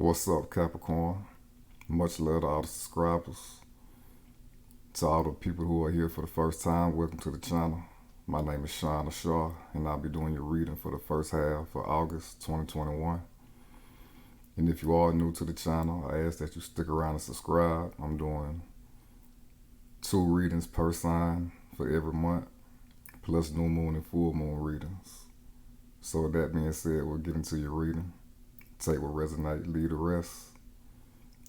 What's up, Capricorn? Much love to all the subscribers. To all the people who are here for the first time, welcome to the channel. My name is Sean Shaw, and I'll be doing your reading for the first half of August 2021. And if you are new to the channel, I ask that you stick around and subscribe. I'm doing 2 readings per sign for every month, plus new moon and full moon readings. So with that being said, we'll get into your reading. Take what resonates, leave the rest.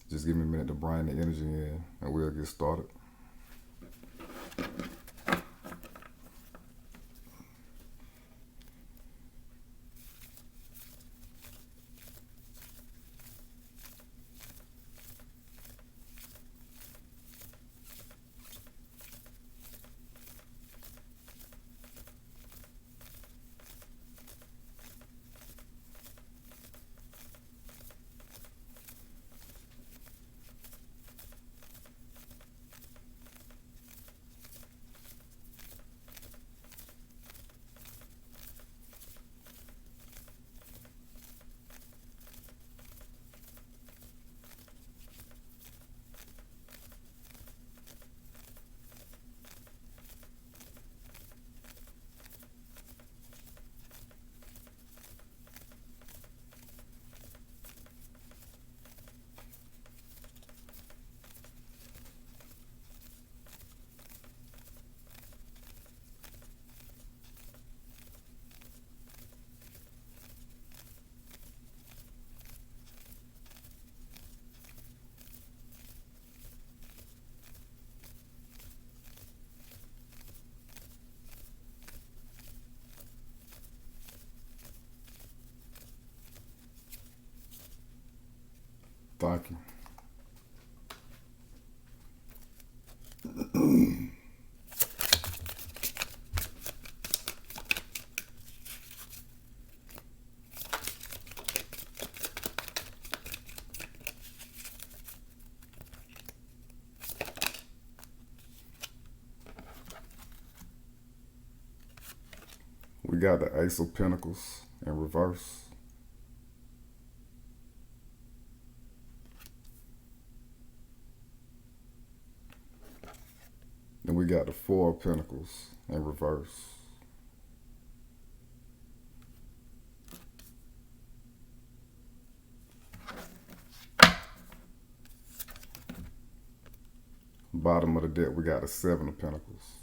Just give me a minute to bring the energy in, and we'll get started. Thank you. We got the Ace of Pentacles in reverse. Then we got the Four of Pentacles in reverse. Bottom of the deck, we got the Seven of Pentacles.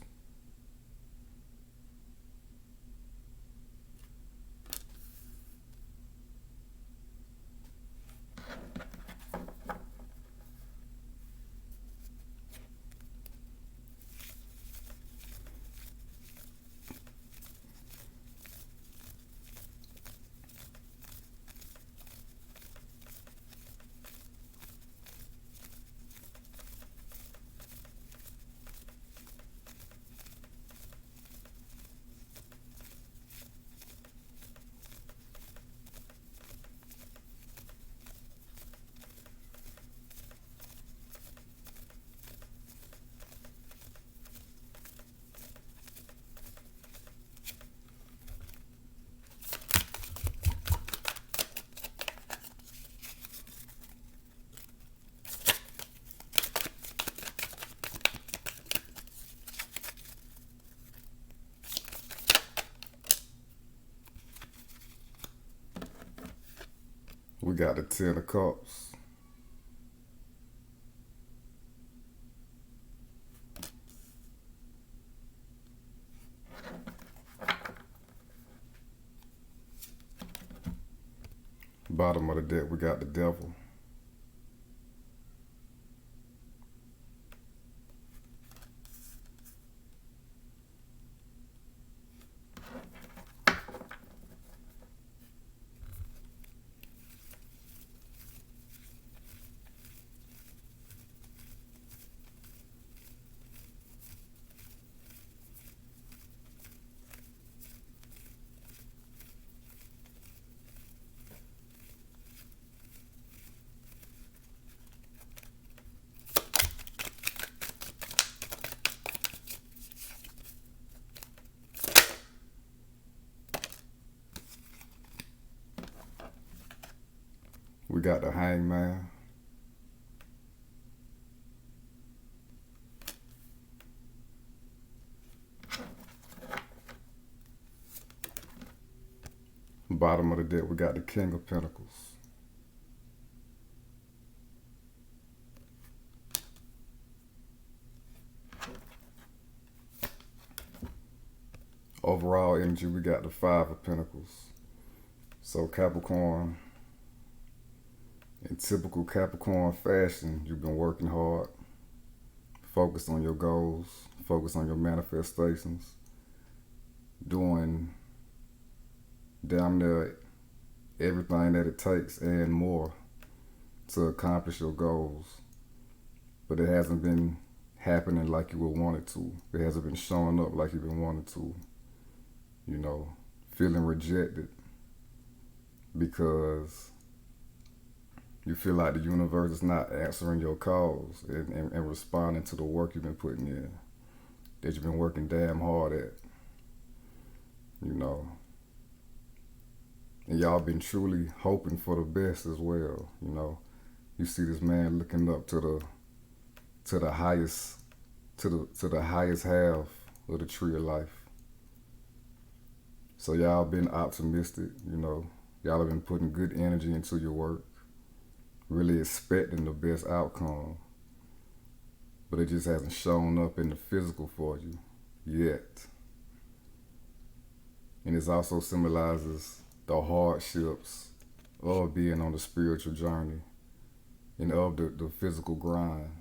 We got the Ten of Cups. Bottom of the deck, we got the Devil. we got the Hangman. Bottom of the deck, we got the King of Pentacles. Overall energy, we got the Five of Pentacles. So Capricorn, in typical Capricorn fashion, you've been working hard, focused on your goals, focused on your manifestations, doing damn near everything that it takes and more to accomplish your goals. But it hasn't been happening like you would want it to. It hasn't been showing up like you've been wanting to. You know, feeling rejected because you feel like the universe is not answering your calls and responding to the work you've been putting in, that you've been working damn hard at, you know. And y'all been truly hoping for the best as well, you know. You see this man looking up to the highest half of the tree of life. So y'all been optimistic, you know. Y'all have been putting good energy into your work, really expecting the best outcome. But it just hasn't shown up in the physical for you yet. And it also symbolizes the hardships of being on the spiritual journey and of the physical grind.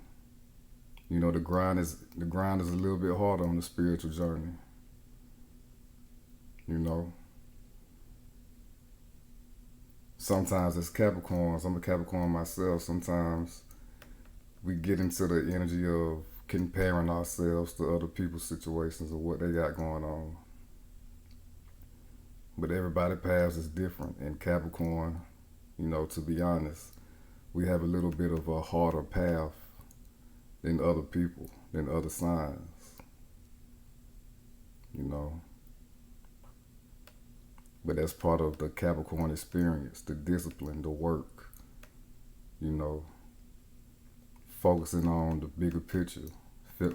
You know, the grind is a little bit harder on the spiritual journey. You know, sometimes as Capricorns, I'm a Capricorn myself, sometimes we get into the energy of comparing ourselves to other people's situations or what they got going on. But everybody's path is different. And Capricorn, you know, to be honest, we have a little bit of a harder path than other people, than other signs, you know. But that's part of the Capricorn experience, the discipline, the work, you know, focusing on the bigger picture,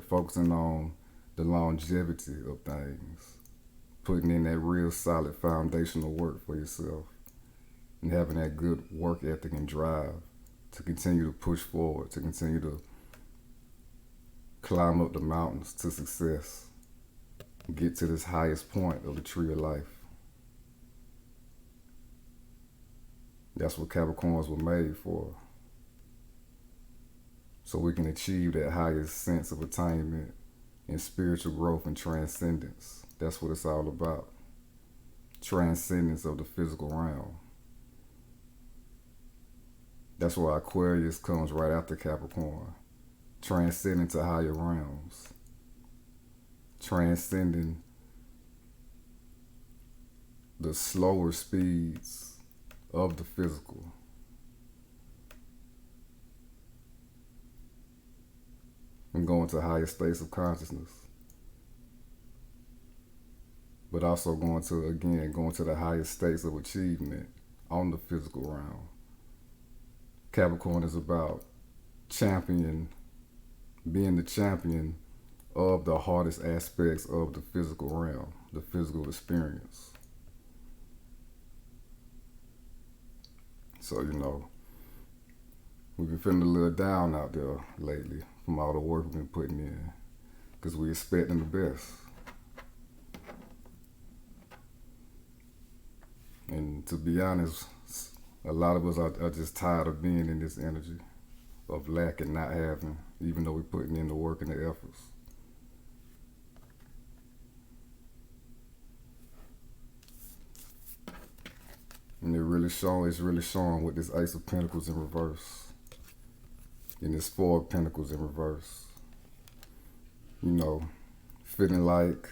focusing on the longevity of things, putting in that real solid foundational work for yourself and having that good work ethic and drive to continue to push forward, to continue to climb up the mountains to success, get to this highest point of the tree of life. That's what Capricorns were made for. So we can achieve that highest sense of attainment and spiritual growth and transcendence. That's what it's all about. Transcendence of the physical realm. That's why Aquarius comes right after Capricorn. Transcending to higher realms. Transcending the slower speeds of the physical. And going to higher states of consciousness. But also going to the highest states of achievement on the physical realm. Capricorn is about being the champion of the hardest aspects of the physical realm, the physical experience. So, you know, we've been feeling a little down out there lately from all the work we've been putting in because we're expecting the best. And to be honest, a lot of us are just tired of being in this energy of lack and not having, even though we're putting in the work and the efforts. And it's really showing with this Ace of Pentacles in reverse. And this Four of Pentacles in reverse. You know, feeling like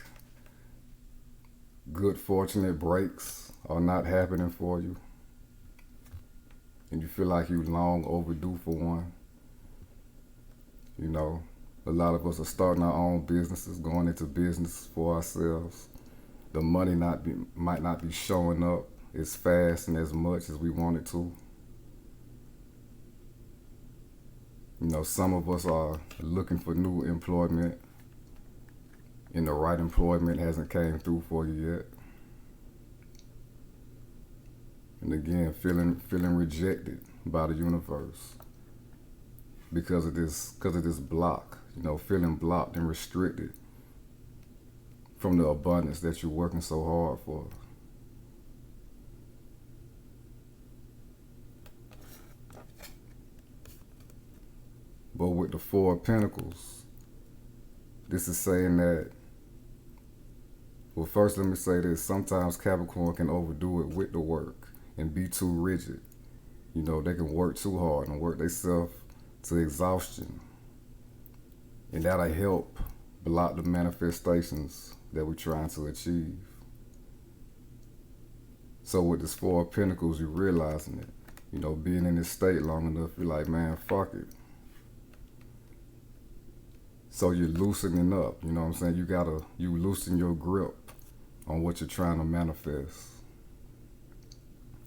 good fortunate breaks are not happening for you. And you feel like you're long overdue for one. You know, a lot of us are starting our own businesses, going into business for ourselves. The money might not be showing up as fast and as much as we want it to. Some of us are looking for new employment, and the right employment hasn't came through for you yet. And again, feeling rejected by the universe because of this block. Feeling blocked and restricted from the abundance that you're working so hard for. But with the Four of Pentacles, this is saying that, well, first let me say this. Sometimes Capricorn can overdo it with the work and be too rigid. They can work too hard and work themselves to exhaustion. And that'll help block the manifestations that we're trying to achieve. So with this Four of Pentacles, you're realizing it. Being in this state long enough, you're like, man, fuck it. So you're loosening up, you know what I'm saying? You loosen your grip on what you're trying to manifest.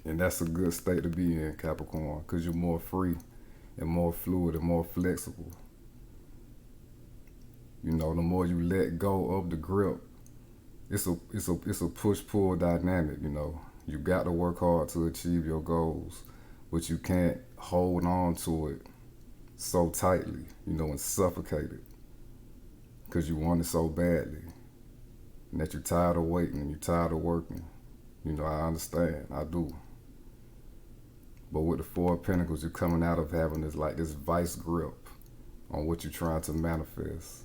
And that's a good state to be in, Capricorn, because you're more free and more fluid and more flexible. The more you let go of the grip, it's a push-pull dynamic, You got to work hard to achieve your goals, but you can't hold on to it so tightly, and suffocate it. Because you want it so badly, and that you're tired of waiting and you're tired of working. I understand, I do. But with the Four of Pentacles, you're coming out of having this vice grip on what you're trying to manifest,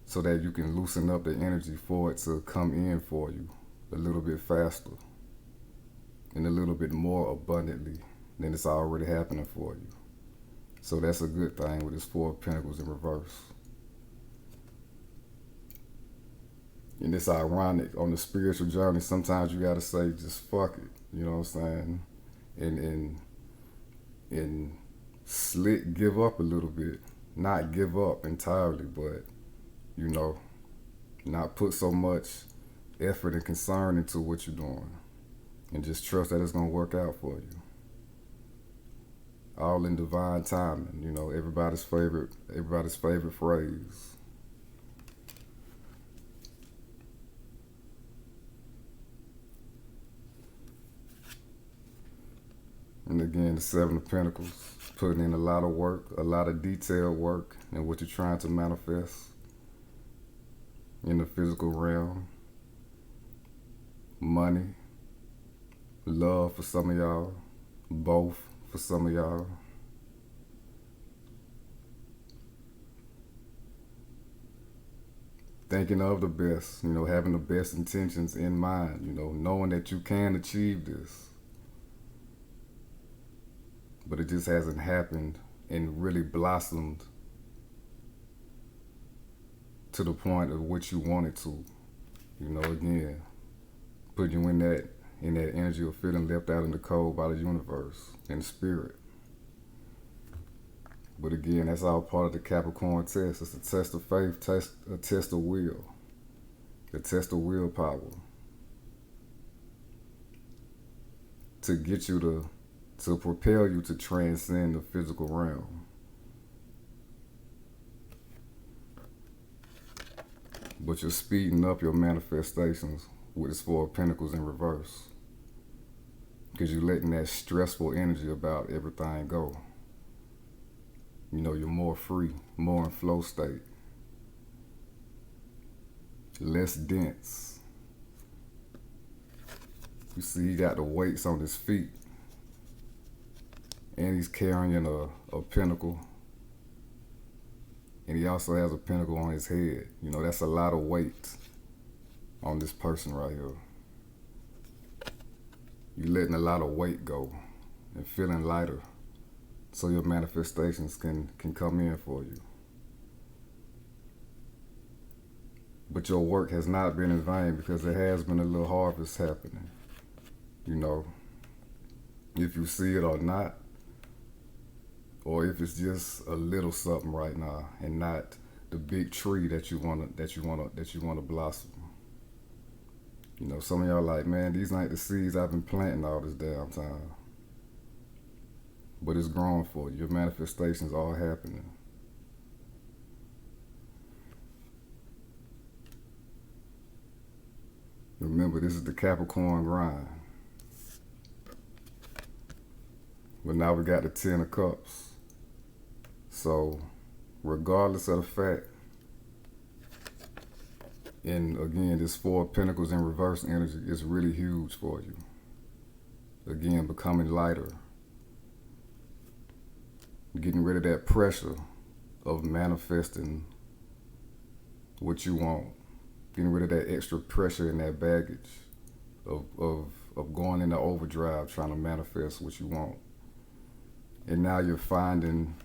so that you can loosen up the energy for it to come in for you a little bit faster and a little bit more abundantly than it's already happening for you. So that's a good thing with this Four of Pentacles in reverse. And it's ironic, on the spiritual journey, sometimes you gotta say, just fuck it, you know what I'm saying? And slick give up a little bit. Not give up entirely, but, not put so much effort and concern into what you're doing. And just trust that it's gonna work out for you. All in divine timing, everybody's favorite phrase. And again, the Seven of Pentacles, putting in a lot of work, a lot of detailed work in what you're trying to manifest in the physical realm. Money, love for some of y'all, both for some of y'all. Thinking of the best, having the best intentions in mind, knowing that you can achieve this. But it just hasn't happened and really blossomed to the point of what you want it to. Again, put you in that energy of feeling left out in the cold by the universe and spirit. But again, that's all part of the Capricorn test. It's a test of faith, a test of will, a test of willpower to get you to propel you to transcend the physical realm. But you're speeding up your manifestations with this Four of Pentacles in reverse, because you're letting that stressful energy about everything go. You're more free, more in flow state, less dense. You see, he got the weights on his feet, and he's carrying a pentacle, and he also has a pentacle on his head. That's a lot of weight on this person right here. You're letting a lot of weight go and feeling lighter, so your manifestations can come in for you. But your work has not been in vain, because there has been a little harvest happening. If you see it or not, or if it's just a little something right now and not the big tree that you wanna blossom. Some of y'all like, man, these ain't the seeds I've been planting all this damn time. But it's growing for you. Your manifestations are happening. Remember, this is the Capricorn grind. But now we got the Ten of Cups. So, regardless of the fact, and again, this Four of Pentacles in reverse energy is really huge for you. Again, becoming lighter. Getting rid of that pressure of manifesting what you want. Getting rid of that extra pressure and that baggage of going into overdrive trying to manifest what you want. And now you're finding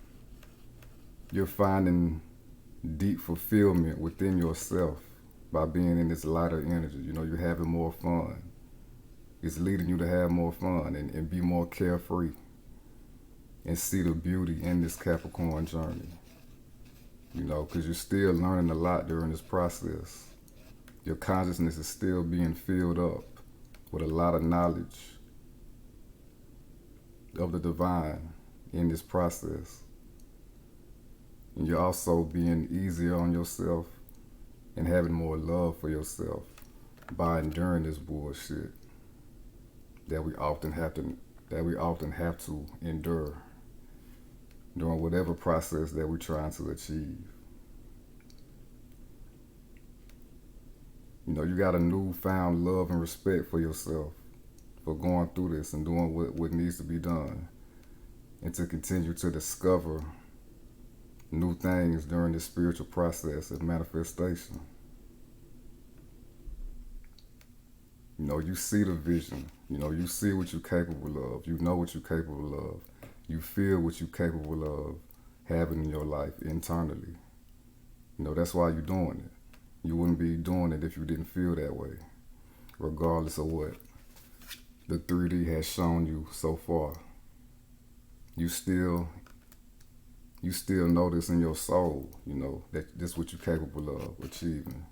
deep fulfillment within yourself by being in this lighter energy. You know, you're having more fun. It's leading you to have more fun and be more carefree and see the beauty in this Capricorn journey. You know, because you're still learning a lot during this process. Your consciousness is still being filled up with a lot of knowledge of the divine in this process. And you're also being easier on yourself and having more love for yourself by enduring this bullshit that we often have to endure during whatever process that we're trying to achieve. You know, you got a newfound love and respect for yourself for going through this and doing what needs to be done, and to continue to discover new things during this spiritual process of manifestation. You know, you see the vision. You know, you see what you're capable of. You know what you're capable of. You feel what you're capable of having in your life internally. You know, that's why you're doing it. You wouldn't be doing it if you didn't feel that way, regardless of what the 3D has shown you so far. You still know this in your soul, you know, that this is what you're capable of achieving.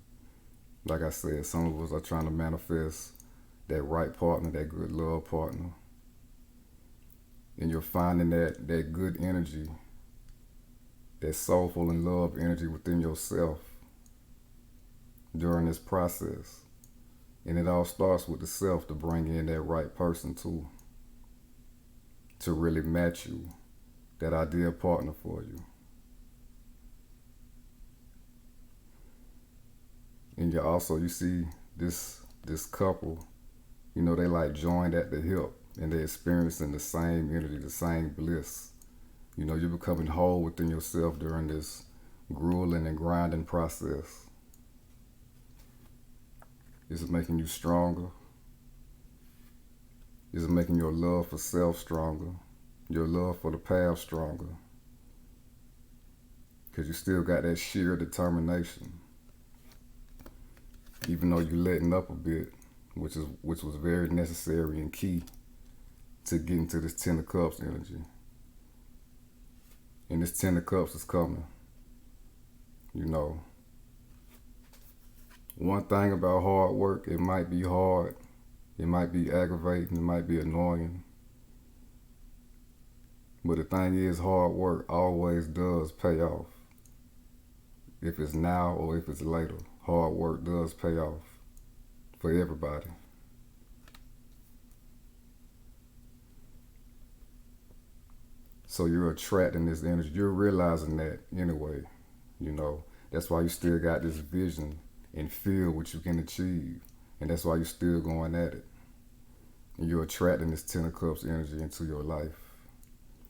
Like I said, some of us are trying to manifest that right partner, that good love partner. And you're finding that good energy, that soulful and love energy within yourself during this process. And it all starts with the self to bring in that right person too, to really match you, that ideal partner for you. And you see this couple, you know, they like joined at the hip and they're experiencing the same energy, the same bliss. You know, you're becoming whole within yourself during this grueling and grinding process. Is it making you stronger? Is it making your love for self stronger? Your love for the path stronger? Because you still got that sheer determination. Even though you're letting up a bit, which was very necessary and key to getting to this Ten of Cups energy. And this Ten of Cups is coming. You know, one thing about hard work, it might be hard, it might be aggravating, it might be annoying. But the thing is, hard work always does pay off. If it's now or if it's later, hard work does pay off for everybody. So you're attracting this energy. You're realizing that anyway, you know. That's why you still got this vision and feel what you can achieve. And that's why you're still going at it. And you're attracting this Ten of Cups energy into your life.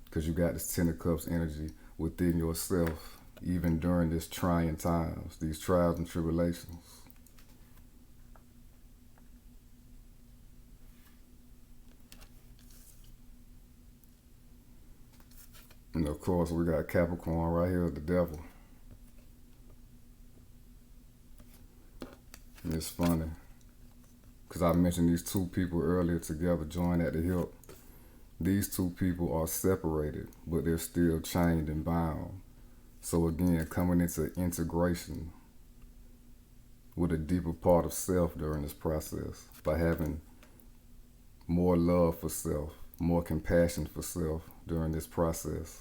Because you got this Ten of Cups energy within yourself, even during this trying times, these trials and tribulations. And of course, we got Capricorn right here, the devil. And it's funny, because I mentioned these two people earlier together, joined at the hip. These two people are separated, but they're still chained and bound. So again, coming into integration with a deeper part of self during this process by having more love for self, more compassion for self during this process,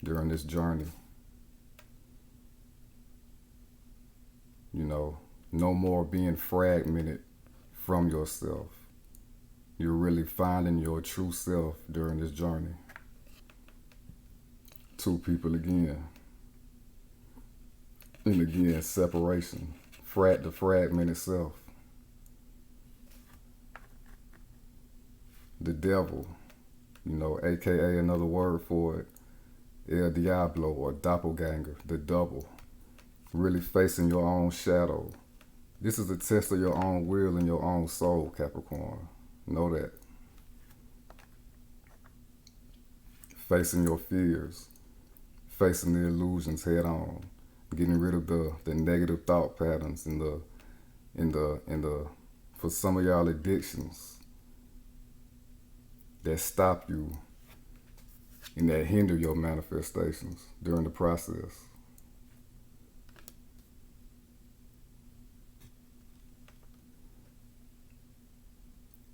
during this journey. You know, no more being fragmented from yourself. You're really finding your true self during this journey. Two people again. And again, separation. The fragmented self. The devil, aka another word for it, El Diablo or doppelganger, the double. Really facing your own shadow. This is a test of your own will and your own soul, Capricorn. Know that. Facing your fears, facing the illusions head on, getting rid of the negative thought patterns and the for some of y'all addictions that stop you and that hinder your manifestations during the process.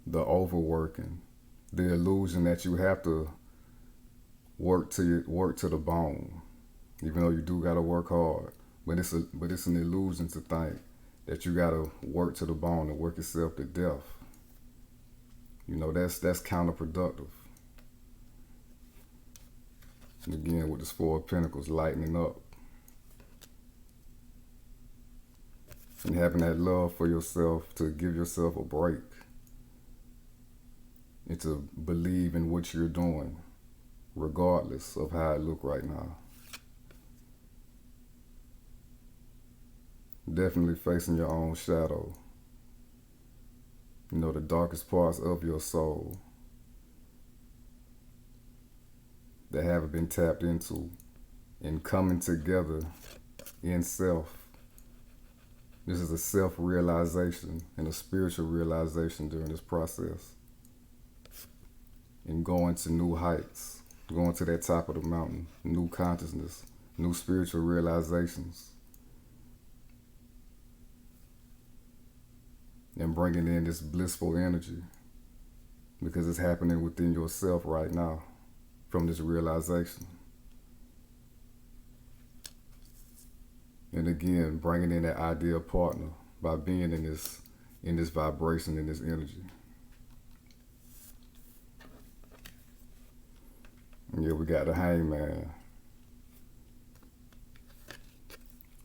The overworking, the illusion that you have to work to the bone, even though you do gotta work hard. But it's an illusion to think that you gotta work to the bone and work yourself to death. That's counterproductive. And again, with this Four of Pentacles lightening up and having that love for yourself to give yourself a break and to believe in what you're doing, regardless of how it look right now. Definitely facing your own shadow. The darkest parts of your soul that haven't been tapped into, and coming together in self. This is a self-realization and a spiritual realization during this process. And going to new heights, going to that top of the mountain, new consciousness, new spiritual realizations. And bringing in this blissful energy because it's happening within yourself right now from this realization. And again, bringing in that ideal partner by being in this vibration, in this energy. And yeah, we got the Hangman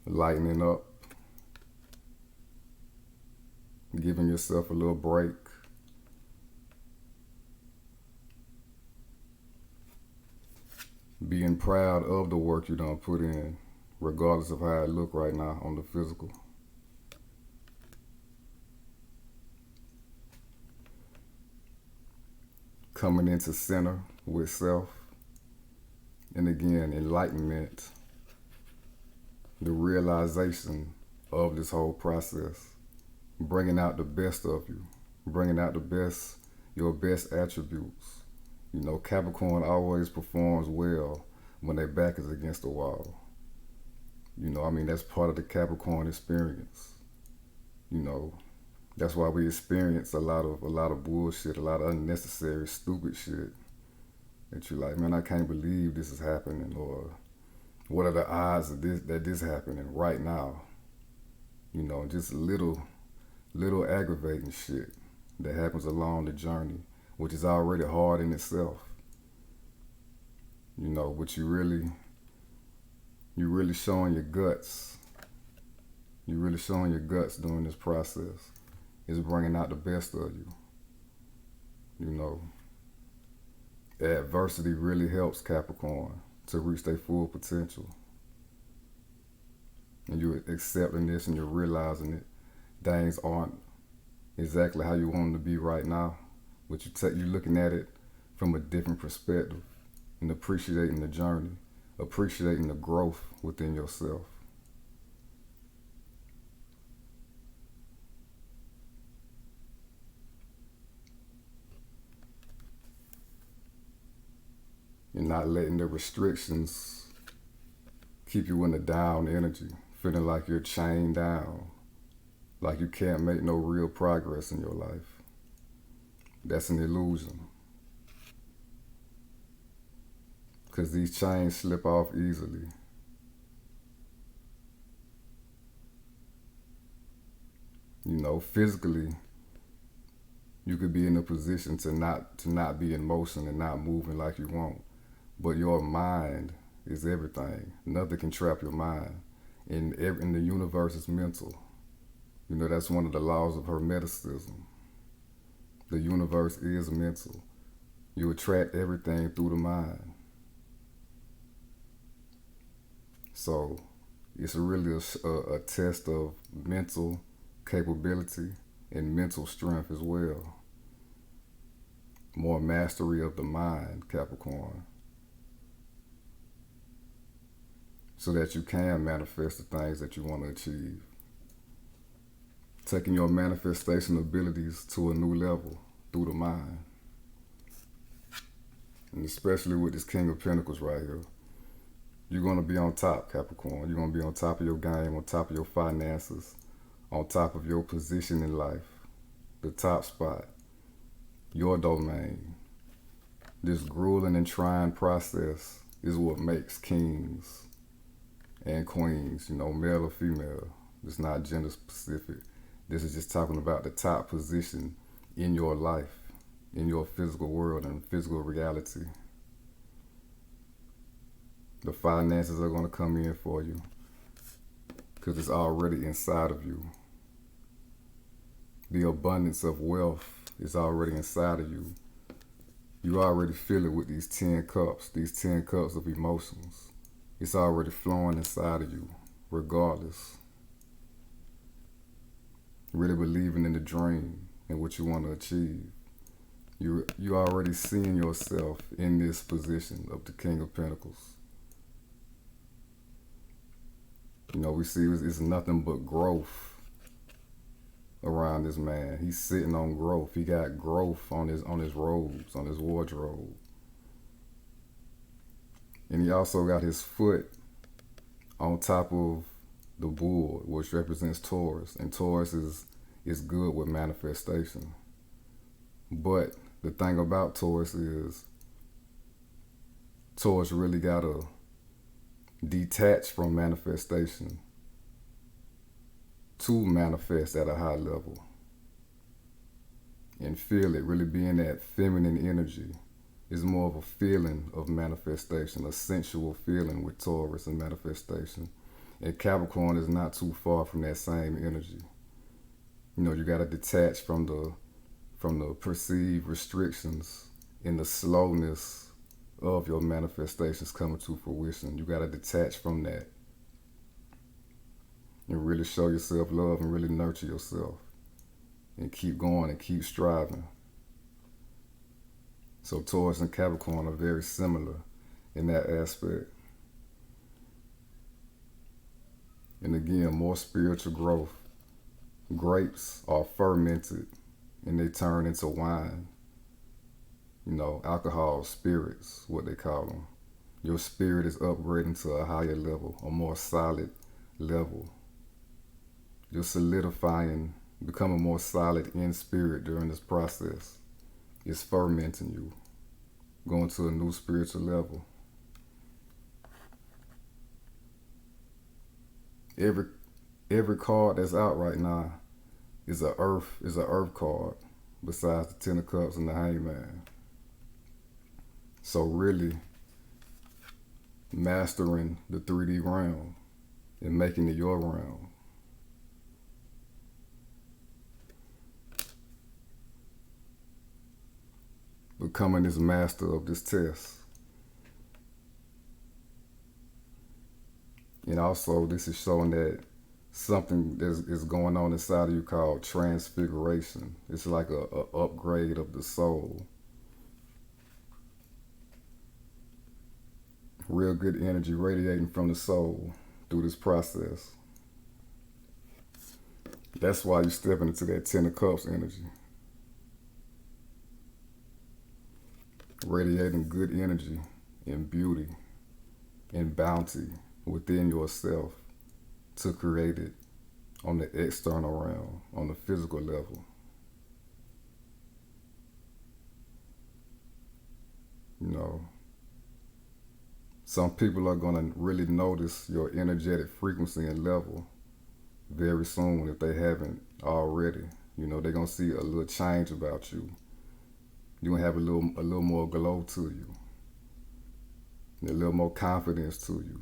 lightening up, giving yourself a little break. Being proud of the work you done put in, regardless of how it look right now on the physical. Coming into center with self. And again, enlightenment. The realization of this whole process. Bringing out the best of you, bringing out your best attributes. Capricorn always performs well when their back is against the wall. That's part of the Capricorn experience. That's why we experience a lot of bullshit, a lot of unnecessary, stupid shit. That you're like, man, I can't believe this is happening, or what are the odds of this happening right now? Just little aggravating shit that happens along the journey, which is already hard in itself. But you're really showing your guts. You're really showing your guts during this process. It's bringing out the best of you. Adversity really helps Capricorn to reach their full potential. And you're accepting this and you're realizing it. Things aren't exactly how you want them to be right now, but you're looking at it from a different perspective and appreciating the journey, appreciating the growth within yourself. You're not letting the restrictions keep you in a down energy, feeling like you're chained down, like you can't make no real progress in your life. That's an illusion. Because these chains slip off easily. Physically, You could be in a position to not be in motion and not moving like you want. But your mind is everything. Nothing can trap your mind. And the universe is mental. You know, that's one of the laws of Hermeticism. The universe is mental. You attract everything through the mind. So it's really a test of mental capability and mental strength as well. More mastery of the mind, Capricorn, so that you can manifest the things that you want to achieve. Taking your manifestation abilities to a new level through the mind. And especially with this King of Pentacles right here. You're going to be on top, Capricorn. You're going to be on top of your game, on top of your finances, on top of your position in life, the top spot, your domain. This grueling and trying process is what makes kings and queens, you know, male or female. It's not gender specific. This is just talking about the top position in your life, in your physical world and physical reality. The finances are going to come in for you because it's already inside of you. The abundance of wealth is already inside of you. You already feel it with these 10 cups of emotions. It's already flowing inside of you, regardless. Really believing in the dream and what you want to achieve. You already seeing yourself in this position of the King of Pentacles. You know, we see it's nothing but growth around this man. He's sitting on growth. He got growth on his robes, on his wardrobe. And he also got his foot on top of the bull, which represents Taurus. And Taurus is good with manifestation. But the thing about Taurus is Taurus really gotta detach from manifestation to manifest at a high level and feel it, really being that feminine energy. Is more of a feeling of manifestation, a sensual feeling with Taurus and manifestation. And Capricorn is not too far from that same energy. You know, you got to detach from the perceived restrictions and the slowness of your manifestations coming to fruition. You got to detach from that and really show yourself love and really nurture yourself and keep going and keep striving. So Taurus and Capricorn are very similar in that aspect. And again, more spiritual growth. Grapes are fermented and they turn into wine. You know, alcohol, spirits, what they call them. Your spirit is upgrading to a higher level, a more solid level. You're solidifying, becoming more solid in spirit during this process. It's fermenting you, going to a new spiritual level. Every card that's out right now is a earth card, besides the Ten of Cups and the Hangman. So really mastering the 3D realm and making it your realm. Becoming this master of this test. And also this is showing that something is going on inside of you called transfiguration. It's like a upgrade of the soul. Real good energy radiating from the soul through this process. That's why you're stepping into that Ten of Cups energy. Radiating good energy and beauty and bounty within yourself to create it on the external realm, on the physical level. You know, some people are going to really notice your energetic frequency and level very soon if they haven't already. You know, they're gonna see a little change about you. You're gonna have a little more glow to you, a little more confidence to you,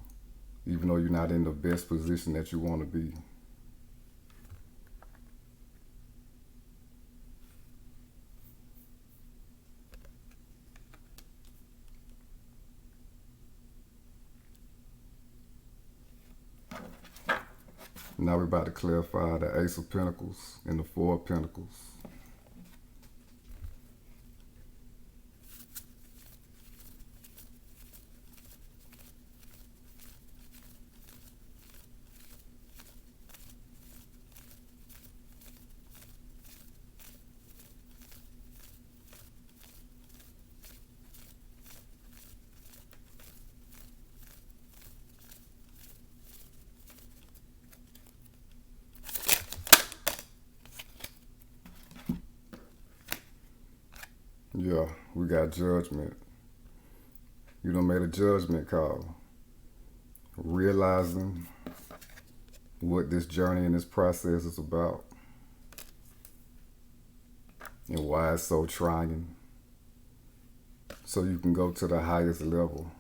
even though you're not in the best position that you want to be. Now we're about to clarify the Ace of Pentacles and the Four of Pentacles. Yeah, we got Judgment. You done made a judgment call, realizing what this journey and this process is about and why it's so trying, so you can go to the highest level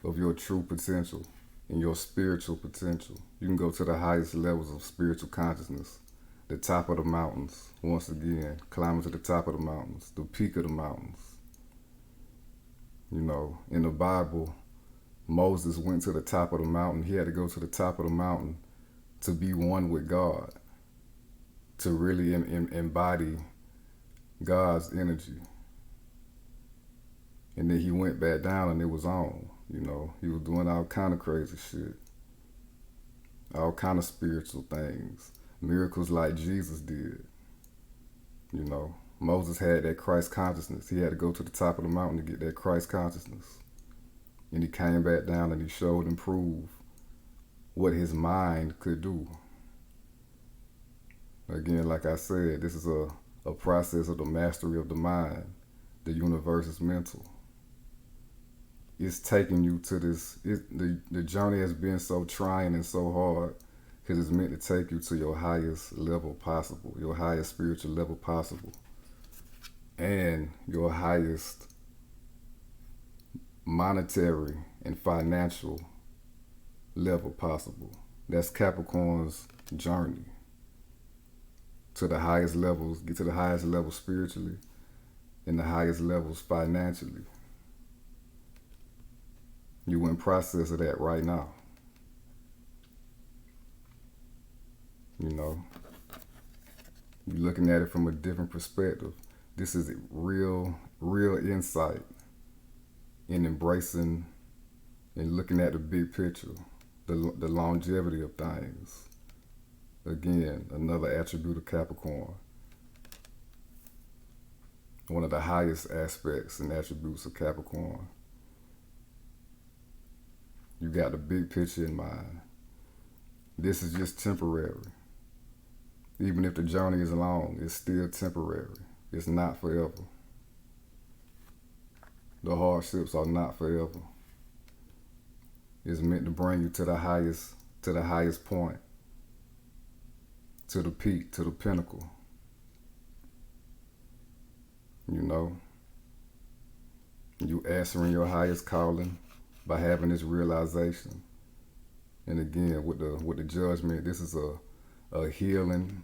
of your true potential and your spiritual potential. You can go to the highest levels of spiritual consciousness, the top of the mountains. Once again, climbing to the top of the mountains, the peak of the mountains. You know, in the Bible, Moses went to the top of the mountain. He had to go to the top of the mountain to be one with God, to really embody God's energy. And then he went back down and it was on. You know, he was doing all kind of crazy shit, all kind of spiritual things, miracles like Jesus did. You know, Moses had that Christ consciousness. He had to go to the top of the mountain to get that Christ consciousness. And he came back down and he showed and proved what his mind could do. Again, like I said, this is a process of the mastery of the mind. The universe is mental. It's taking you to this, the journey has been so trying and so hard because it's meant to take you to your highest level possible, your highest spiritual level possible, and your highest monetary and financial level possible. That's Capricorn's journey. To the highest levels, get to the highest levels spiritually and the highest levels financially. You in process of that right now. You know, you're looking at it from a different perspective. This is real insight in embracing and looking at the big picture, the longevity of things. Again, another attribute of Capricorn. One of the highest aspects and attributes of Capricorn. You got the big picture in mind. This is just temporary. Even if the journey is long, it's still temporary. It's not forever. The hardships are not forever. It's meant to bring you to the highest point, to the peak, to the pinnacle. You know, you answering your highest calling by having this realization. And again, with the judgment, this is a healing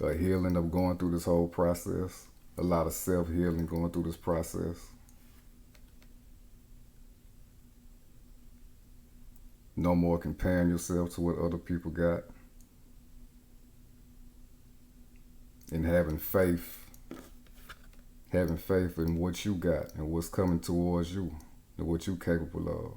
of going through this whole process. A lot of self-healing going through this process. No more comparing yourself to what other people got. And having faith in what you got and what's coming towards you and what you're capable of.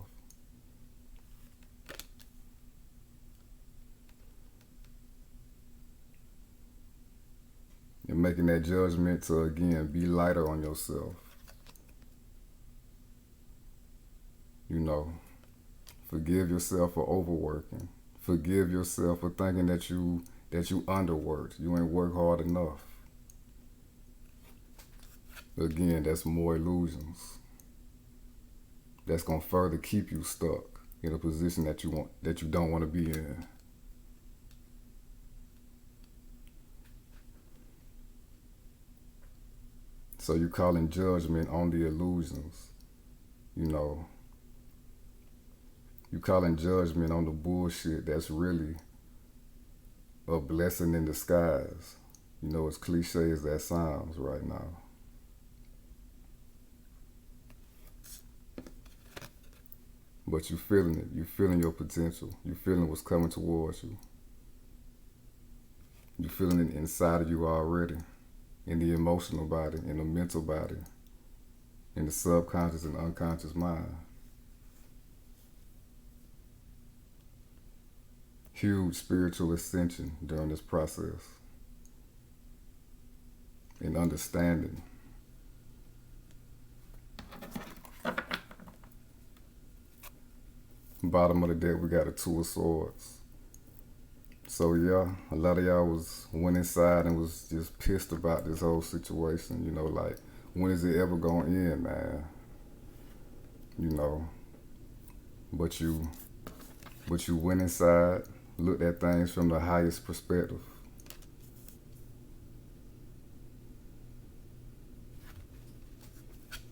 And making that judgment to, again, be lighter on yourself. You know, forgive yourself for overworking. Forgive yourself for thinking that you underworked. You ain't worked hard enough. Again, that's more illusions. That's gonna further keep you stuck in a position that you don't want to be in. So you calling judgment on the illusions, you know. You calling judgment on the bullshit that's really a blessing in disguise. You know, as cliche as that sounds right now. But you feeling it. You feeling your potential. You feeling what's coming towards you. You feeling it inside of you already. In the emotional body, in the mental body, in the subconscious and unconscious mind. Huge spiritual ascension during this process. And understanding. Bottom of the deck, we got a Two of Swords. So yeah, a lot of y'all went inside and was just pissed about this whole situation. You know, like, when is it ever gonna end, man? You know, but you went inside, looked at things from the highest perspective.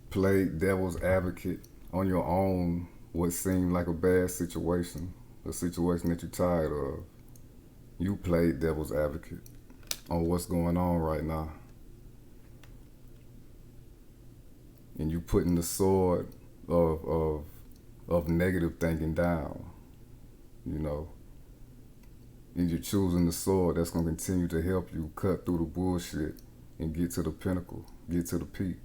Played devil's advocate on your own, what seemed like a bad situation, a situation that you're tired of. You played devil's advocate on what's going on right now. And you putting the sword of negative thinking down, you know. And you're choosing the sword that's going to continue to help you cut through the bullshit and get to the pinnacle, get to the peak.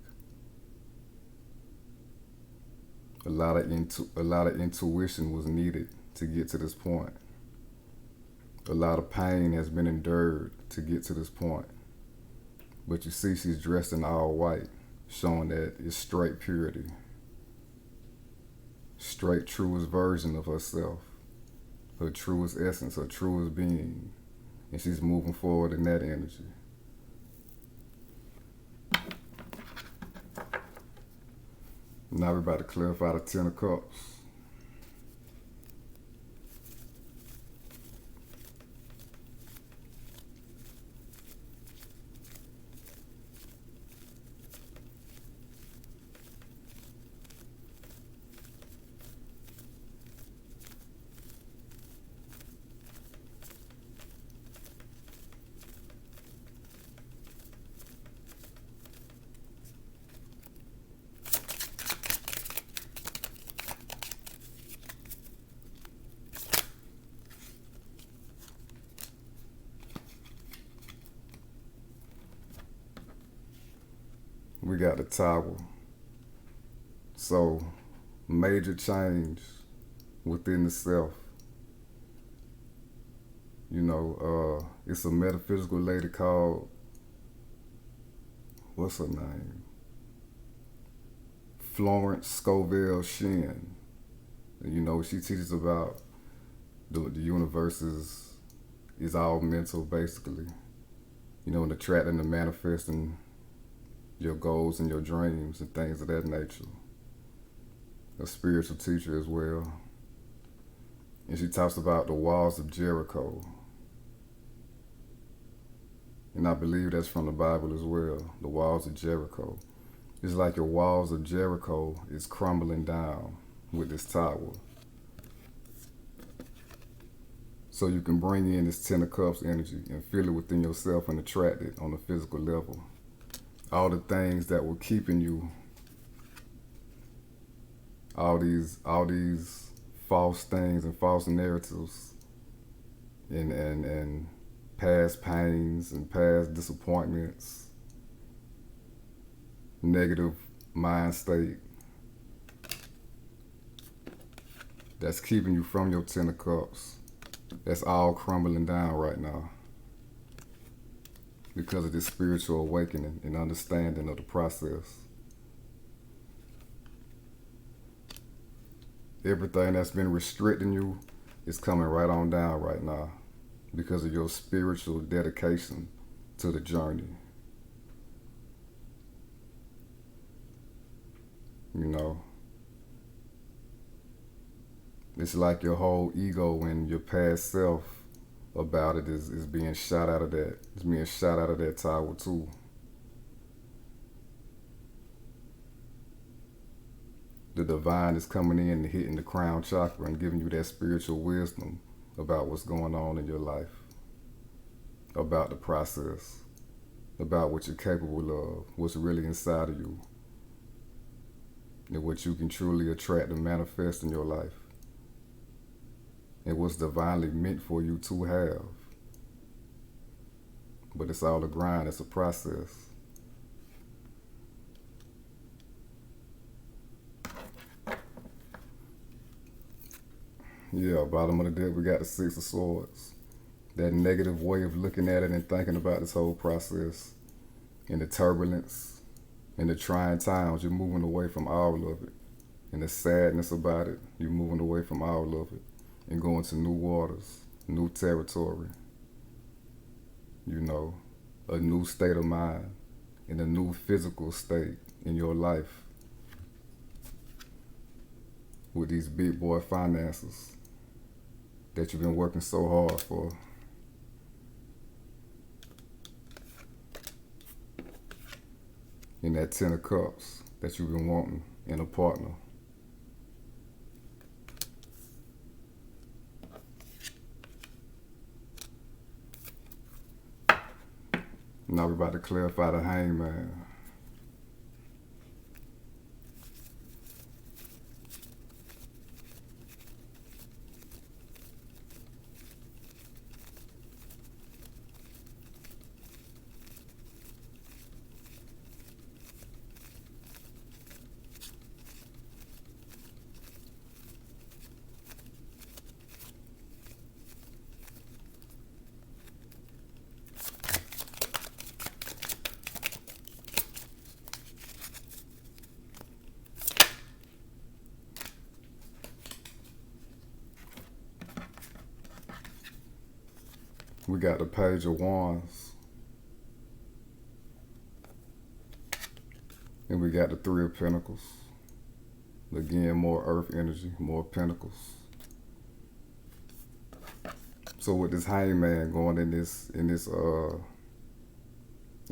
A lot of intuition was needed to get to this point. A lot of pain has been endured to get to this point. But you see she's dressed in all white, showing that it's straight purity. Straight truest version of herself. Her truest essence, her truest being. And she's moving forward in that energy. Now we're about to clarify the Ten of Cups. We got the Tower. So, major change within the self. You know, it's a metaphysical lady called, what's her name? Florence Scovel Shinn. You know, she teaches about the universe is all mental, basically. You know, and attracting and manifesting your goals and your dreams and things of that nature. A spiritual teacher as well. And she talks about the walls of Jericho. And I believe that's from the Bible as well, the walls of Jericho. It's like your walls of Jericho is crumbling down with this tower. So you can bring in this Ten of Cups energy and feel it within yourself and attract it on a physical level. All the things that were keeping you, all these false things and false narratives and past pains and past disappointments, negative mind state that's keeping you from your Ten of Cups. That's all crumbling down right now because of this spiritual awakening and understanding of the process. Everything that's been restricting you is coming right on down right now because of your spiritual dedication to the journey. You know, it's like your whole ego and your past self about it is being shot out of that. It's being shot out of that tower too. The divine is coming in and hitting the crown chakra and giving you that spiritual wisdom about what's going on in your life, about the process, about what you're capable of, what's really inside of you, and what you can truly attract and manifest in your life, and what's divinely meant for you to have. But it's all a grind, it's a process. Yeah, bottom of the deck, we got the Six of Swords. That negative way of looking at it and thinking about this whole process, and the turbulence, and the trying times, you're moving away from all of it. And the sadness about it, you're moving away from all of it and going to new waters, new territory. You know, a new state of mind and a new physical state in your life with these big boy finances that you've been working so hard for. And that 10 of Cups that you've been wanting in a partner. Now we're about to clarify the Hangman. We got the Page of Wands. And we got the Three of Pentacles. Again, more earth energy, more pentacles. So with this Hangman going in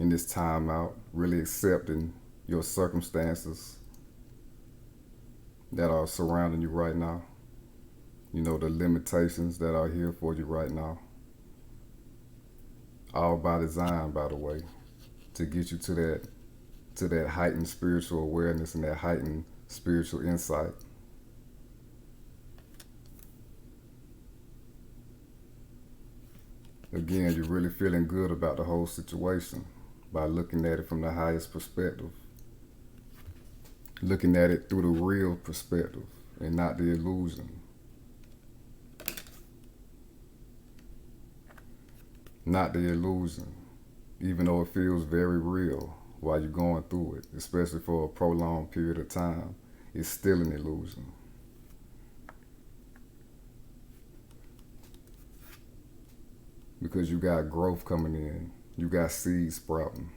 this time out, really accepting your circumstances that are surrounding you right now. You know, the limitations that are here for you right now. All by design, by the way, to get you to that heightened spiritual awareness and that heightened spiritual insight. Again, you're really feeling good about the whole situation by looking at it from the highest perspective. Looking at it through the real perspective and not the illusion. Not the illusion, even though it feels very real while you're going through it, especially for a prolonged period of time, it's still an illusion. Because you got growth coming in, you got seeds sprouting.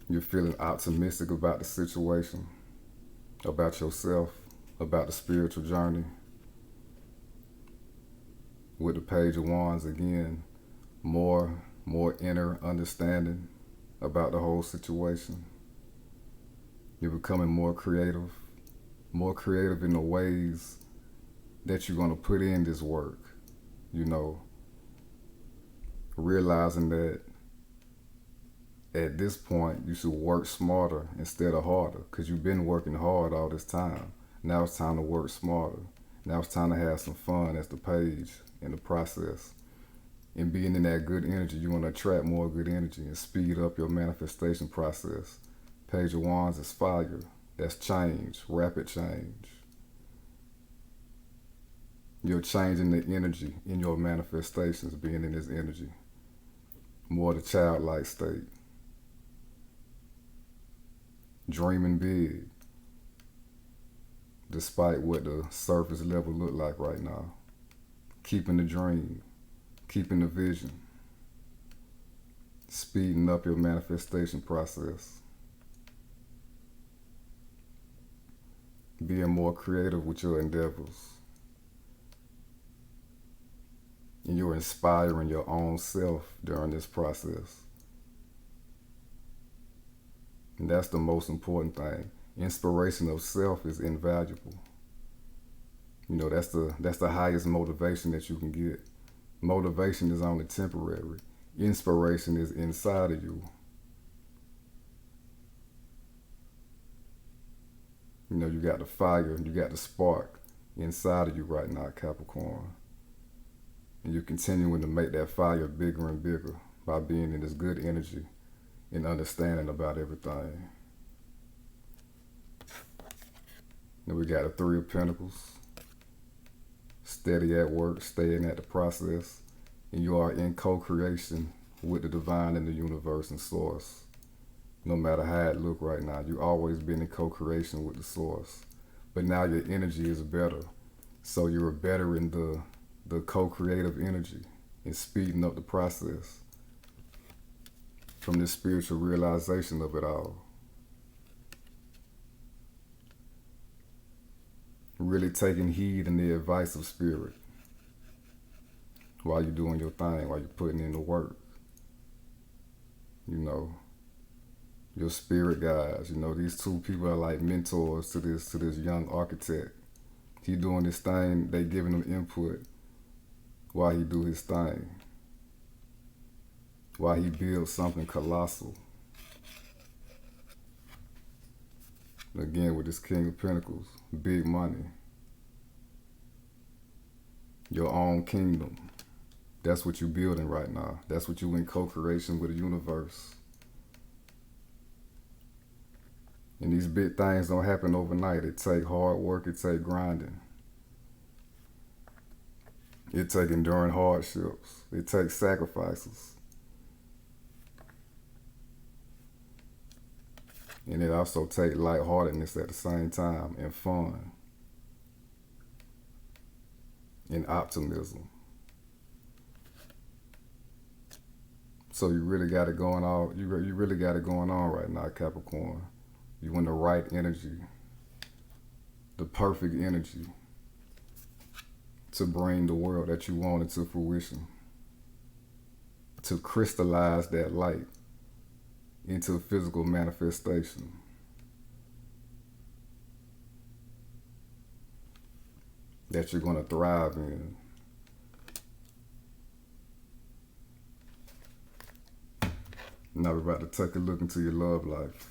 You're feeling optimistic about the situation, about yourself, about the spiritual journey. With the Page of Wands again, more inner understanding about the whole situation. You're becoming more creative in the ways that you're going to put in this work. You know, realizing that at this point, you should work smarter instead of harder, because you've been working hard all this time. Now it's time to work smarter. Now it's time to have some fun as the page in the process. And being in that good energy, you want to attract more good energy and speed up your manifestation process. Page of Wands is fire. That's change, rapid change. You're changing the energy in your manifestations, being in this energy. More the childlike state. Dreaming big, despite what the surface level look like right now. Keeping the dream, keeping the vision, speeding up your manifestation process. Being more creative with your endeavors. and you're inspiring your own self during this process. And that's the most important thing. Inspiration of self is invaluable. You know, that's the highest motivation that you can get. Motivation is only temporary. Inspiration is inside of you. You know, you got the fire, you got the spark inside of you right now, Capricorn. And you're continuing to make that fire bigger and bigger by being in this good energy and understanding about everything. Then we got the Three of Pentacles. Steady at work, staying at the process. And you are in co-creation with the divine and the universe and source. No matter how it look right now, you always been in co-creation with the source. But now your energy is better. So you're better in the co-creative energy and speeding up the process from this spiritual realization of it all. Really taking heed in the advice of spirit while you're doing your thing, while you're putting in the work. You know, your spirit guides. You know, these two people are like mentors to this young architect. He doing his thing, they giving him input while he do his thing. While he builds something colossal. Again, with this King of Pentacles, big money. Your own kingdom. That's what you're building right now. That's what you in co-creation with the universe. And these big things don't happen overnight. It take hard work, it take grinding. It take enduring hardships. It takes sacrifices. And it also take lightheartedness at the same time, and fun, and optimism. So you really got it going on. You really got it going on right now, Capricorn. You in the right energy, the perfect energy to bring the world that you want into fruition, to crystallize that light into a physical manifestation. That you're going to thrive in. Now we're about to take a look into your love life.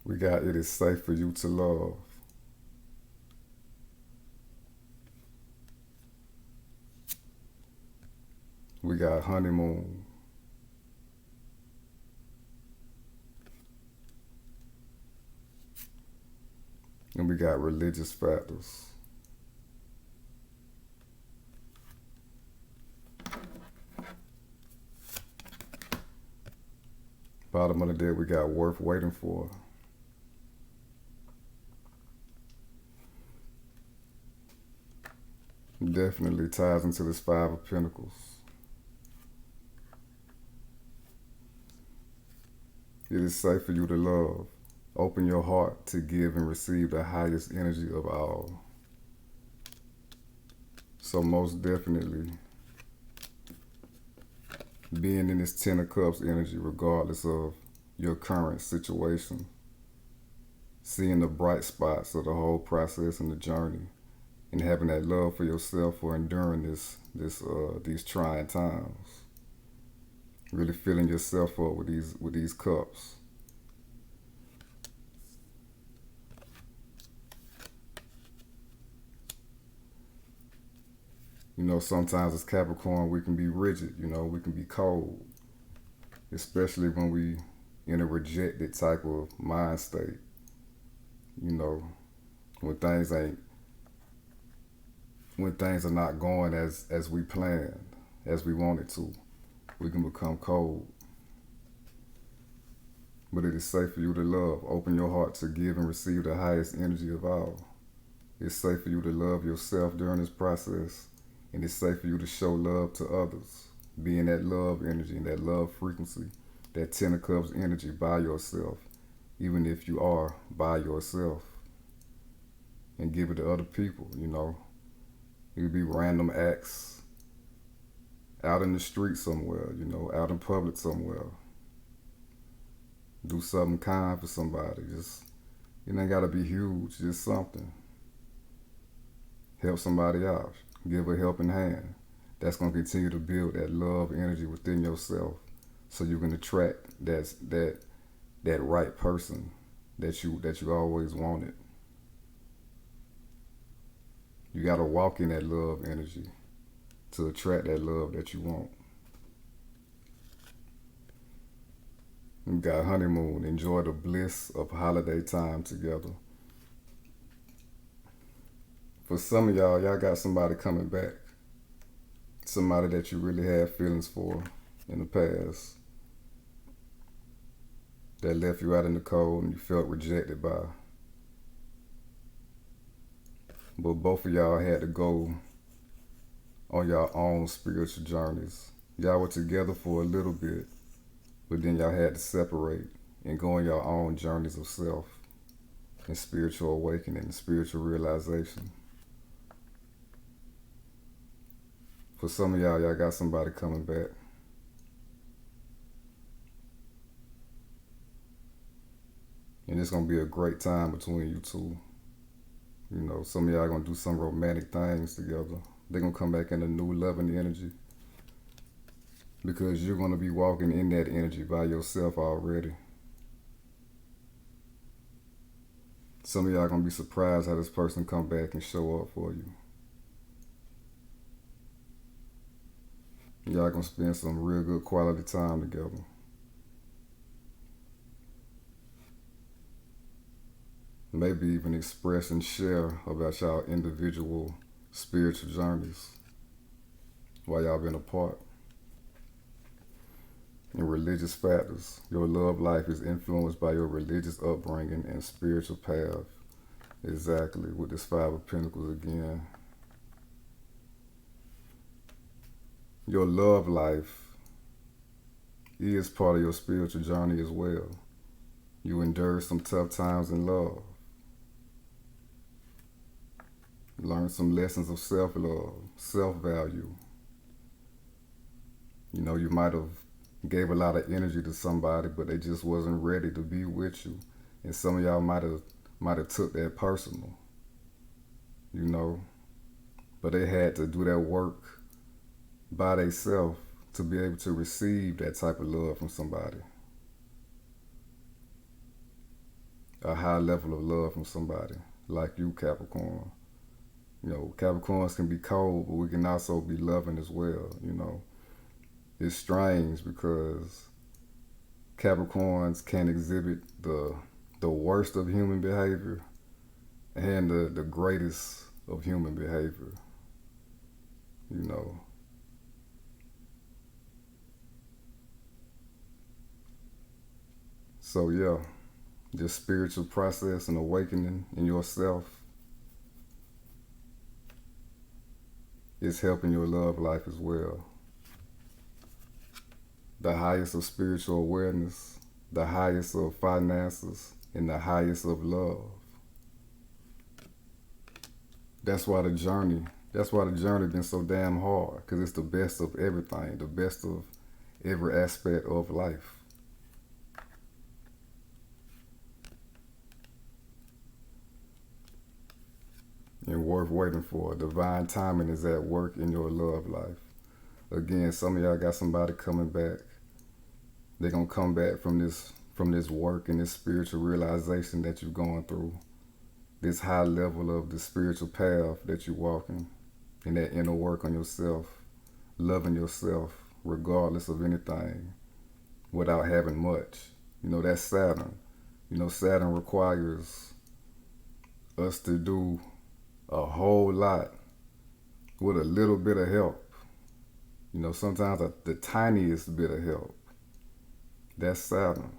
We got it is safe for you to love. We got honeymoon. And we got religious factors. Bottom of the deck, we got worth waiting for. Definitely ties into this Five of Pentacles. It is safe for you to love. Open your heart to give and receive the highest energy of all. So most definitely, being in this Ten of Cups energy, regardless of your current situation, seeing the bright spots of the whole process and the journey, and having that love for yourself for enduring these trying times. Really filling yourself up with these cups. You know, sometimes as Capricorn we can be rigid. You know, we can be cold, especially when we in a rejected type of mind state. You know, when things ain't when things are not going as we planned, as we wanted to, we can become cold. But it is safe for you to love. Open your heart to give and receive the highest energy of all. It's safe for you to love yourself during this process, and it's safe for you to show love to others. Be in that love energy and that love frequency, that Ten of Cups energy by yourself, even if you are by yourself, and give it to other people. You know, it could be random acts out in the street somewhere, you know, out in public somewhere. Do something kind for somebody. Just, it ain't gotta be huge, just something. Help somebody out. Give a helping hand. That's gonna continue to build that love energy within yourself, so you can attract that right person that you always wanted. You gotta walk in that love energy to attract that love that you want. You got honeymoon. Enjoy the bliss of holiday time together. For some of y'all got somebody coming back. Somebody that you really had feelings for in the past. That left you out in the cold and you felt rejected by. But both of y'all had to go on your own spiritual journeys. Y'all were together for a little bit, but then y'all had to separate and go on your own journeys of self and spiritual awakening and spiritual realization. For some of y'all got somebody coming back. And it's going to be a great time between you two. You know, some of y'all going to do some romantic things together. They're going to come back in a new loving energy, because you're going to be walking in that energy by yourself already. Some of y'all going to be surprised how this person come back and show up for you. Y'all going to spend some real good quality time together. Maybe even express and share about y'all individual spiritual journeys while y'all been apart. And religious factors. Your love life is influenced by your religious upbringing and spiritual path. Exactly, with this Five of Pentacles again. Your love life is part of your spiritual journey as well. You endured some tough times in love. Learn some lessons of self-love, self-value. You know, you might have gave a lot of energy to somebody, but they just wasn't ready to be with you. And some of y'all might have took that personal, you know. But they had to do that work by themselves to be able to receive that type of love from somebody. A high level of love from somebody like you, Capricorn. You know, Capricorns can be cold, but we can also be loving as well, you know. It's strange because Capricorns can exhibit the worst of human behavior and the greatest of human behavior, you know. So yeah, just spiritual process and awakening in yourself is helping your love life as well. The highest of spiritual awareness, the highest of finances, and the highest of love. That's why the journey been so damn hard, because it's the best of everything, the best of every aspect of life. And worth waiting for. Divine timing is at work in your love life. Again, some of y'all got somebody coming back. They're gonna come back from this work and this spiritual realization that you're going through. This high level of the spiritual path that you're walking, and that inner work on yourself, loving yourself regardless of anything, without having much. That's Saturn. Saturn requires us to do a whole lot with a little bit of help. Sometimes the tiniest bit of help. That's Saturn.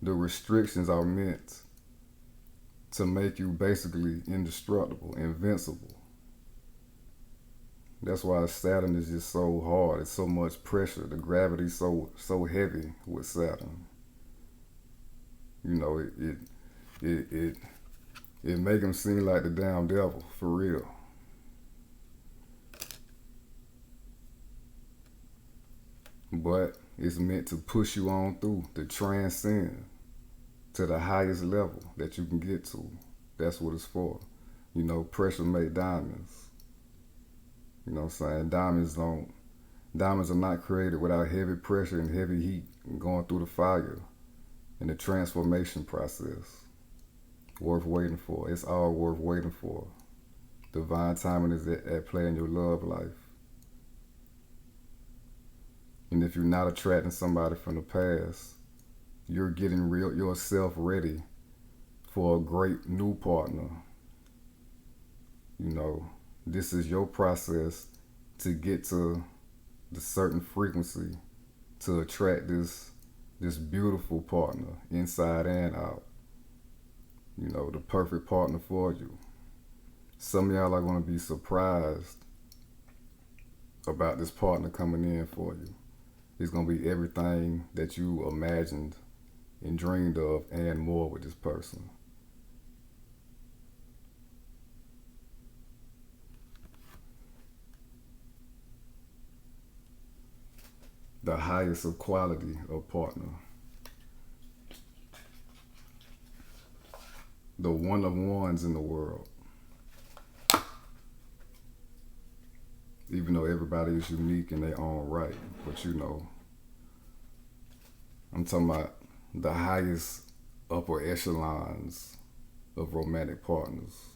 The restrictions are meant to make you basically indestructible, invincible. That's why Saturn is just so hard. It's so much pressure. The gravity's so heavy with Saturn. It make him seem like the damn devil, for real. But it's meant to push you on through, to transcend to the highest level that you can get to. That's what it's for. Pressure make diamonds. You know what I'm saying? Diamonds are not created without heavy pressure and heavy heat and going through the fire and the transformation process. Worth waiting for. It's all worth waiting for. Divine timing is at play in your love life. And if you're not attracting somebody from the past, you're getting yourself ready for a great new partner. This is your process to get to the certain frequency to attract this beautiful partner inside and out. The perfect partner for you. Some of y'all are going to be surprised about this partner coming in for you. It's going to be everything that you imagined and dreamed of and more with this person. The highest of quality of partner. The one of ones in the world. Even though everybody is unique in their own right. But I'm talking about the highest upper echelons of romantic partners.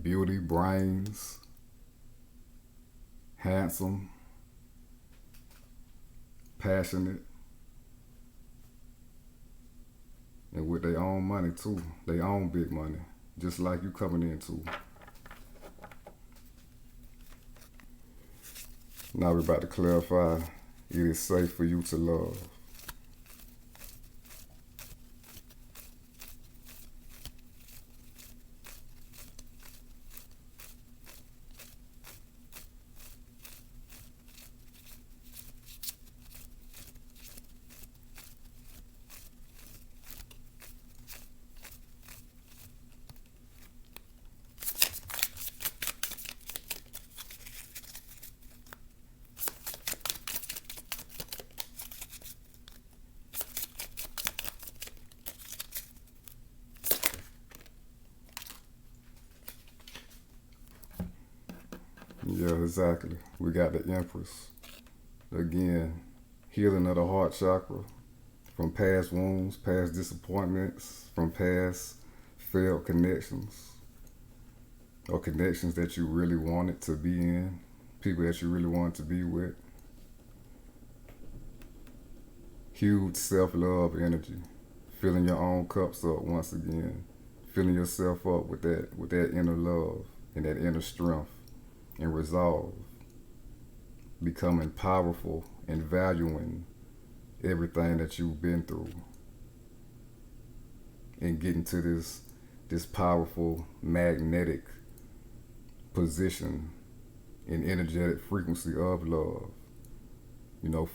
Beauty, brains, handsome, passionate, and with their own money too. Their own big money, just like you coming in too. Now we're about to clarify. It is safe for you to love. Yeah, exactly. We got the Empress. Again, healing of the heart chakra from past wounds, past disappointments, from past failed connections, or connections that you really wanted to be in, people that you really wanted to be with. Huge self-love energy, filling your own cups up once again, filling yourself up with that inner love and that inner strength and resolve, becoming powerful and valuing everything that you've been through, and getting to this powerful magnetic position and energetic frequency of love.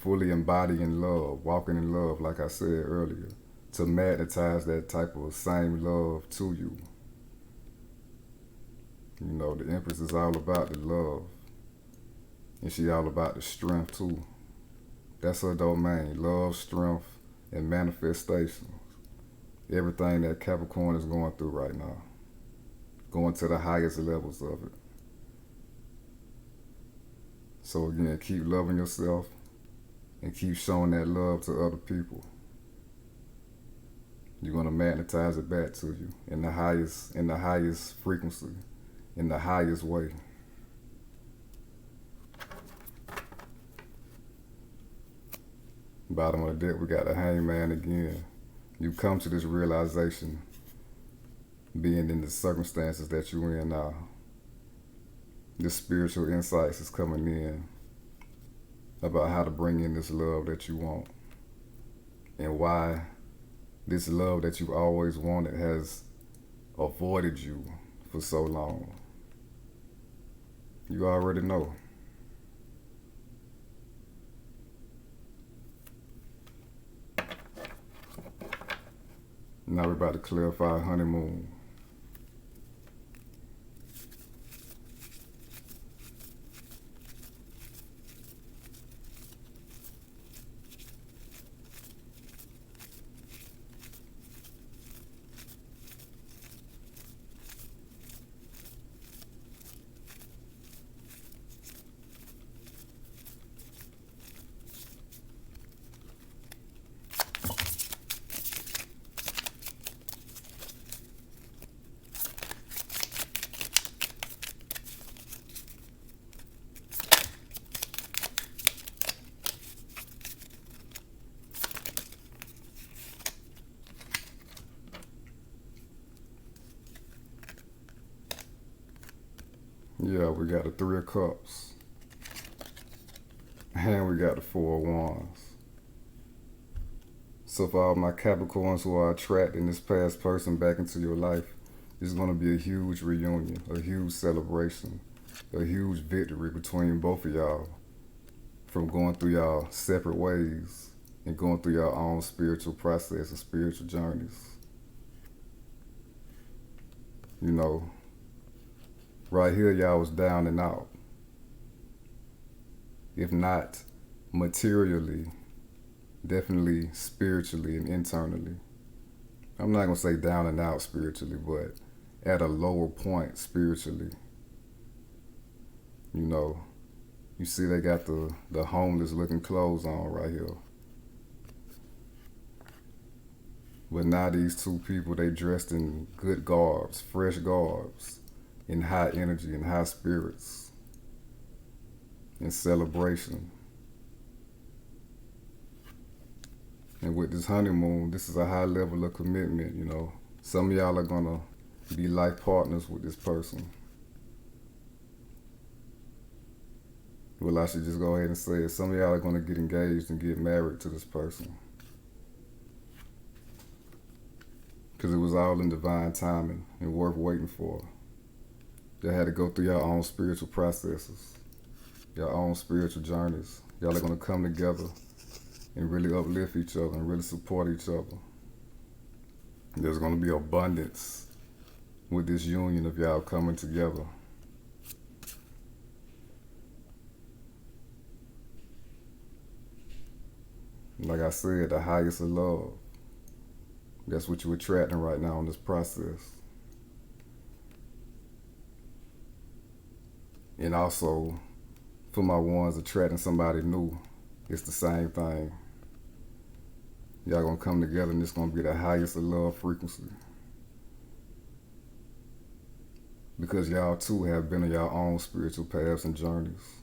Fully embodying love, walking in love, like I said earlier, to magnetize that type of same love to you. The Empress is all about the love. And she all about the strength too. That's her domain. Love, strength, and manifestation. Everything that Capricorn is going through right now. Going to the highest levels of it. So again, keep loving yourself and keep showing that love to other people. You're gonna magnetize it back to you in the highest frequency, in the highest way. Bottom of the deck, we got the Hangman again. You come to this realization being in the circumstances that you're in now. This spiritual insights is coming in about how to bring in this love that you want and why this love that you always wanted has avoided you for so long. You already know. Now we're about to clarify honeymoon. Yeah, we got the Three of Cups. And we got the Four of Wands. So for all my Capricorns who are attracting this past person back into your life, it's going to be a huge reunion, a huge celebration, a huge victory between both of y'all from going through y'all separate ways and going through your own spiritual process and spiritual journeys. You know, right here, y'all was down and out. If not materially, definitely spiritually and internally. I'm not going to say down and out spiritually, but at a lower point spiritually. You know, you see they got the homeless looking clothes on right here. But now these two people, they dressed in good garbs, fresh garbs, in high energy and high spirits, in celebration. And with this honeymoon, this is a high level of commitment, you know. Some of y'all are gonna be life partners with this person. Well, I should just go ahead and say it. Some of y'all are gonna get engaged and get married to this person. Because it was all in divine timing and worth waiting for. Y'all had to go through your own spiritual processes, your own spiritual journeys. Y'all are going to come together and really uplift each other and really support each other. There's going to be abundance with this union of y'all coming together. Like I said, the highest of love. That's what you're attracting right now in this process. And also, for my ones attracting somebody new, it's the same thing. Y'all gonna come together and it's gonna be the highest of love frequency. Because y'all too have been on your own spiritual paths and journeys.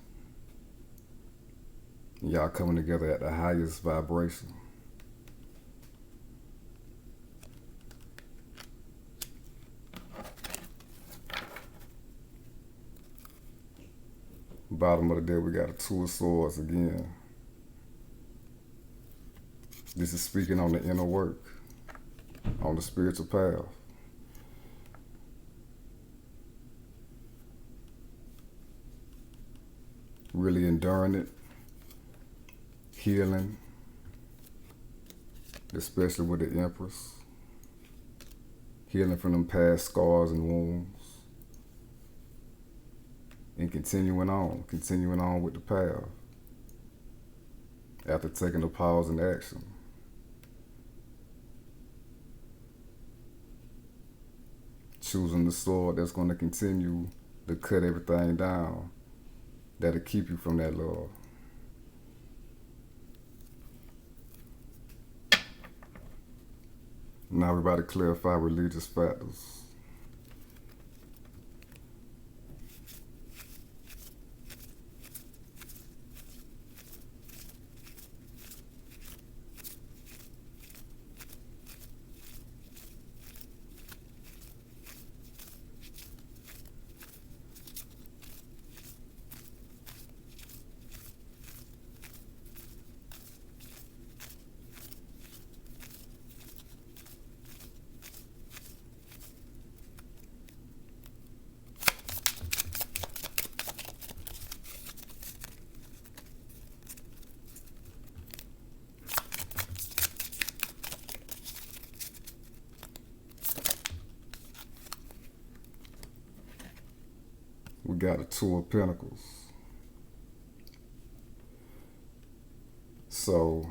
And y'all coming together at the highest vibration. Bottom of the deck, we got a Two of Swords again. This is speaking on the inner work, on the spiritual path. Really enduring it, healing, especially with the Empress. Healing from them past scars and wounds. and continuing on with the path after taking a pause in action. Choosing the sword that's going to continue to cut everything down that'll keep you from that love. Now we're about to clarify religious factors. We got a Two of Pentacles. So,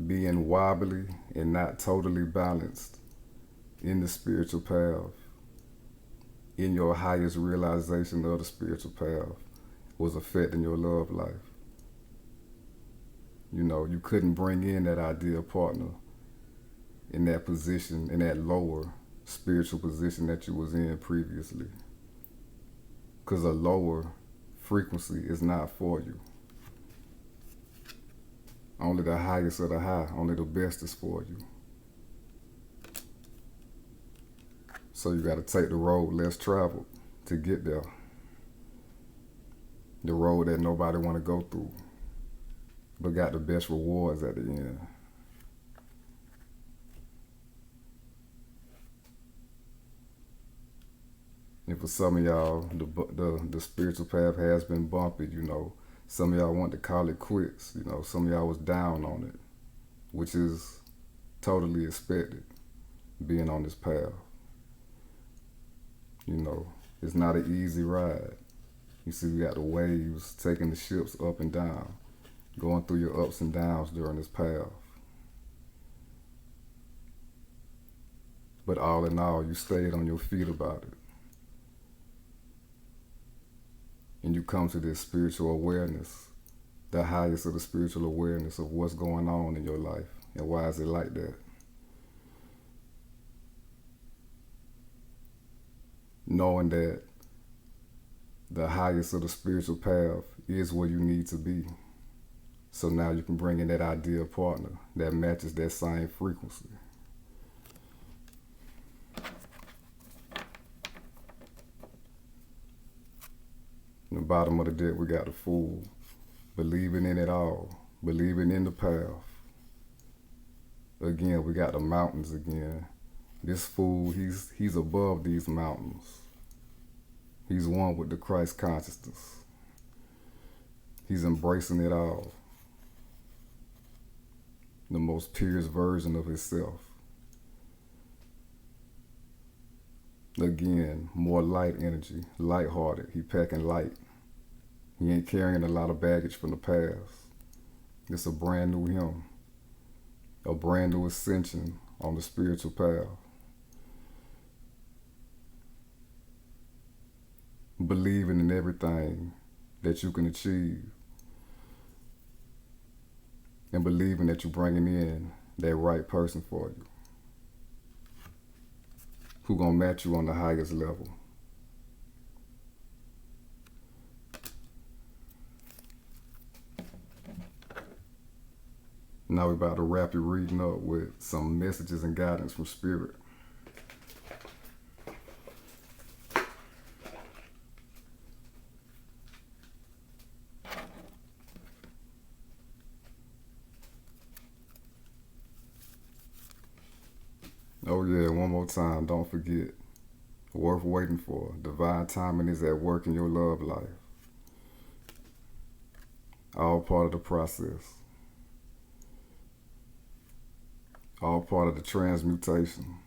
being wobbly and not totally balanced in the spiritual path, in your highest realization of the spiritual path, was affecting your love life. You know, you couldn't bring in that ideal partner in that position, in that lower spiritual position that you was in previously. Because a lower frequency is not for you. Only the highest of the high, only the best is for you. So you got to take the road less traveled to get there. The road that nobody want to go through, but got the best rewards at the end. And for some of y'all, the spiritual path has been bumpy, you know. Some of y'all want to call it quits, you know. Some of y'all was down on it, which is totally expected, being on this path. You know, it's not an easy ride. You see, we got the waves taking the ships up and down, going through your ups and downs during this path. But all in all, you stayed on your feet about it. And you come to this spiritual awareness, the highest of the spiritual awareness of what's going on in your life and why is it like that. Knowing that the highest of the spiritual path is where you need to be. So now you can bring in that ideal partner that matches that same frequency. In the bottom of the deck, we got the Fool, believing in it all, believing in the path. Again, we got the mountains again. This Fool, he's above these mountains. He's one with the Christ consciousness. He's embracing it all. The most purest version of himself. Again, more light energy, lighthearted. He packing light. He ain't carrying a lot of baggage from the past. It's a brand new him. A brand new ascension on the spiritual path. Believing in everything that you can achieve. And believing that you're bringing in that right person for you. Who gonna match you on the highest level. Now we're about to wrap your reading up with some messages and guidance from Spirit. Oh yeah, one more time, don't forget. Worth waiting for. Divine timing is at work in your love life. All part of the process. All part of the transmutation.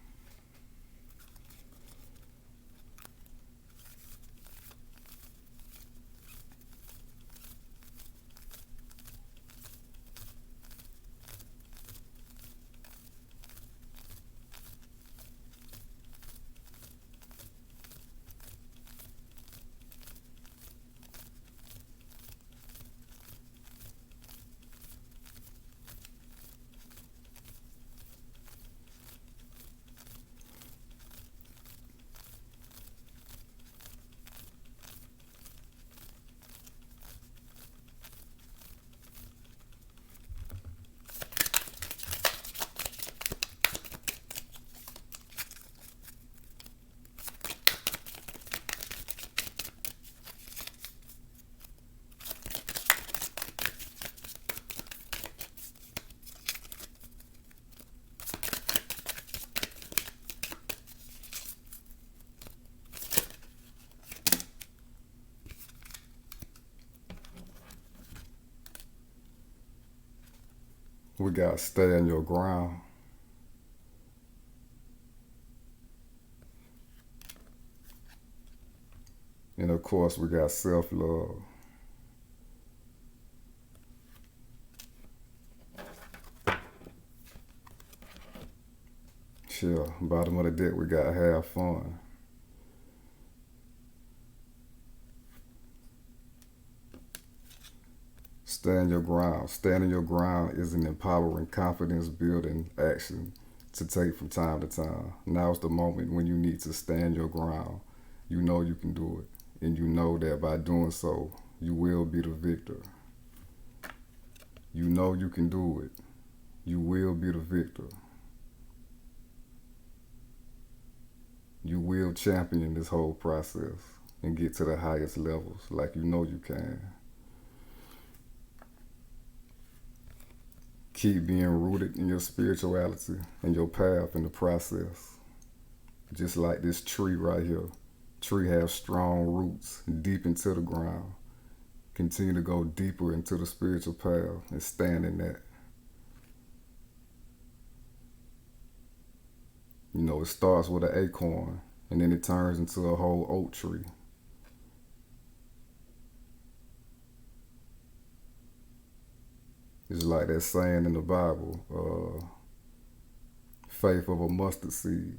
We got stand your ground. And of course, we got self-love. Sure, bottom of the deck, we got have fun. Stand your ground. Standing your ground is an empowering, confidence building action to take from time to time. Now is the moment when you need to stand your ground. You know you can do it, and you know that by doing so, you will be the victor. You know you can do it. You will be the victor. You will champion this whole process and get to the highest levels like you know you can. Keep being rooted in your spirituality and your path in the process. Just like this tree right here. Tree has strong roots deep into the ground. Continue to go deeper into the spiritual path and stand in that. You know, it starts with an acorn and then it turns into a whole oak tree. It's like that saying in the Bible, faith of a mustard seed.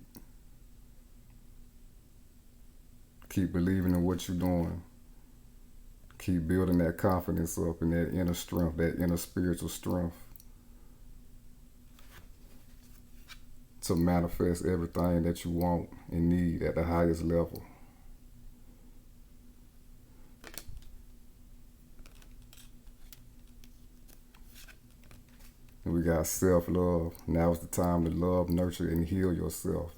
Keep believing in what you're doing. Keep building that confidence up and that inner strength, that inner spiritual strength to manifest everything that you want and need at the highest level. And we got self-love. Now is the time to love, nurture, and heal yourself.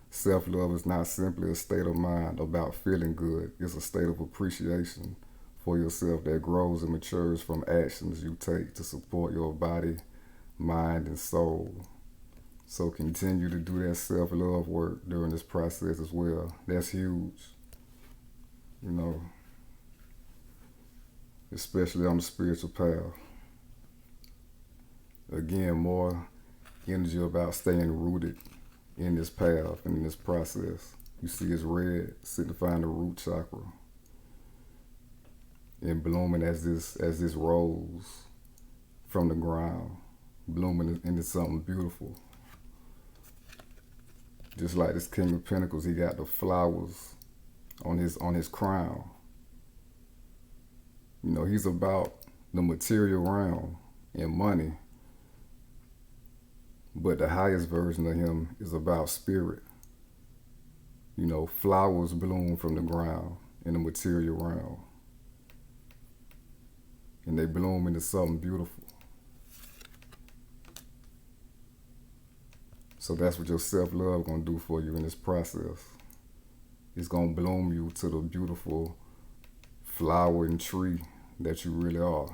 Self-love is not simply a state of mind about feeling good. It's a state of appreciation for yourself that grows and matures from actions you take to support your body, mind, and soul. So continue to do that self-love work during this process as well. That's huge. You know, especially on the spiritual path. Again, more energy about staying rooted in this path and in this process. You see it's red, signifying the root chakra. And blooming as this rose from the ground, blooming into something beautiful. Just like this King of Pentacles, he got the flowers on his crown. You know, he's about the material realm and money. But the highest version of him is about spirit. You know, flowers bloom from the ground in the material realm. And they bloom into something beautiful. So that's what your self-love gonna do for you in this process. It's gonna bloom you to the beautiful flower and tree that you really are.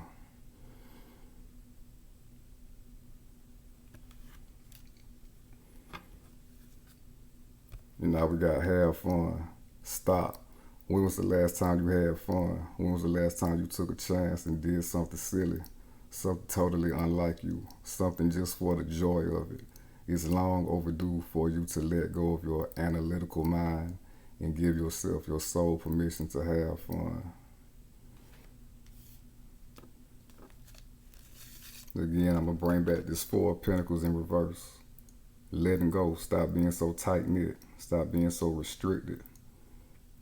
And now we got have fun. Stop. When was the last time you had fun? When was the last time you took a chance and did something silly? Something totally unlike you. Something just for the joy of it. It's long overdue for you to let go of your analytical mind and give yourself, your soul, permission to have fun. Again, I'm going to bring back this Four of Pentacles in reverse. Letting go. Stop being so tight-knit. Stop being so restricted.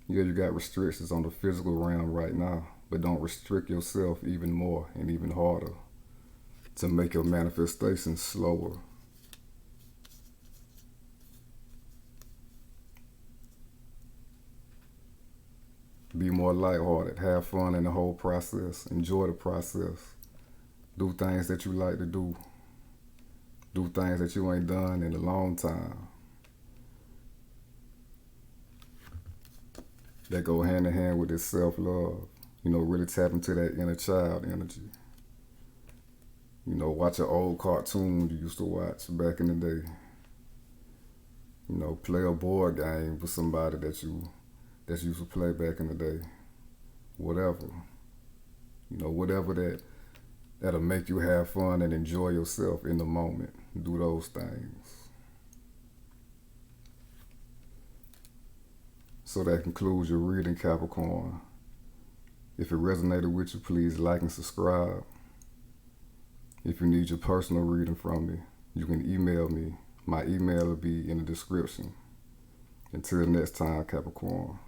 Yeah, you got restrictions on the physical realm right now, but don't restrict yourself even more and even harder to make your manifestation slower. Be more lighthearted. Have fun in the whole process. Enjoy the process. Do things that you like to do. Do things that you ain't done in a long time. That go hand in hand with this self-love. You know, really tap into that inner child energy. You know, watch an old cartoon you used to watch back in the day. You know, play a board game with somebody that you used to play back in the day. Whatever. You know, whatever that'll make you have fun and enjoy yourself in the moment. Do those things. So that concludes your reading, Capricorn. If it resonated with you, please like and subscribe. If you need your personal reading from me, you can email me. My email will be in the description. Until next time, Capricorn.